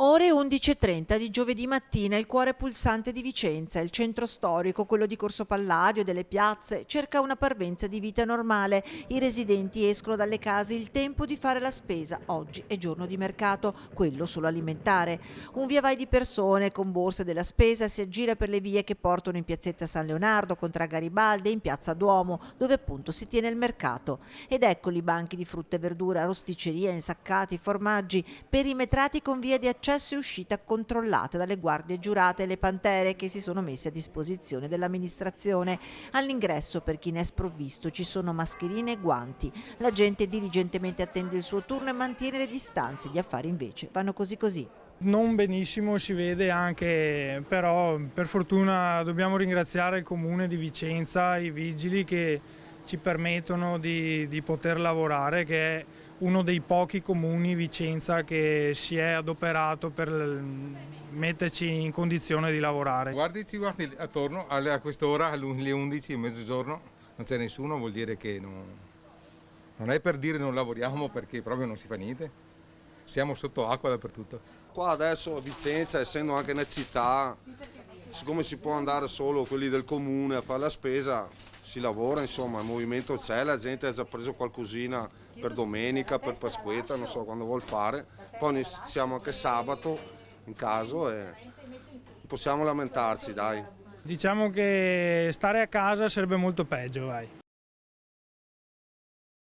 Ore 11:30 di giovedì mattina, il cuore pulsante di Vicenza, il centro storico, quello di Corso Palladio, delle piazze, cerca una parvenza di vita normale. I residenti escono dalle case, il tempo di fare la spesa. Oggi è giorno di mercato, quello solo alimentare. Un via vai di persone con borse della spesa si aggira per le vie che portano in piazzetta San Leonardo, Contra Garibaldi e in piazza Duomo, dove appunto si tiene il mercato. Ed eccoli banchi di frutta e verdura, rosticceria, insaccati, formaggi, perimetrati con vie di accesso e uscita controllate dalle guardie giurate e le pantere che si sono messe a disposizione dell'amministrazione. All'ingresso, per chi ne è sprovvisto, ci sono mascherine e guanti. La gente diligentemente attende il suo turno e mantiene le distanze. Gli affari invece vanno così così. Non benissimo, si vede anche, però per fortuna dobbiamo ringraziare il Comune di Vicenza, i vigili che ci permettono di poter lavorare, che è uno dei pochi comuni Vicenza che si è adoperato per metterci in condizione di lavorare. Guardi attorno a quest'ora, alle 11, mezzogiorno, non c'è nessuno, vuol dire che non è per dire non lavoriamo, perché proprio non si fa niente. Siamo sotto acqua dappertutto. Qua adesso a Vicenza, essendo anche una città, siccome si può andare solo quelli del comune a fare la spesa, si lavora, insomma, il movimento c'è, la gente ha già preso qualcosina per domenica, per Pasquetta, non so quando vuol fare. Poi noi siamo anche sabato in caso e possiamo lamentarci, dai. Diciamo che stare a casa sarebbe molto peggio, vai.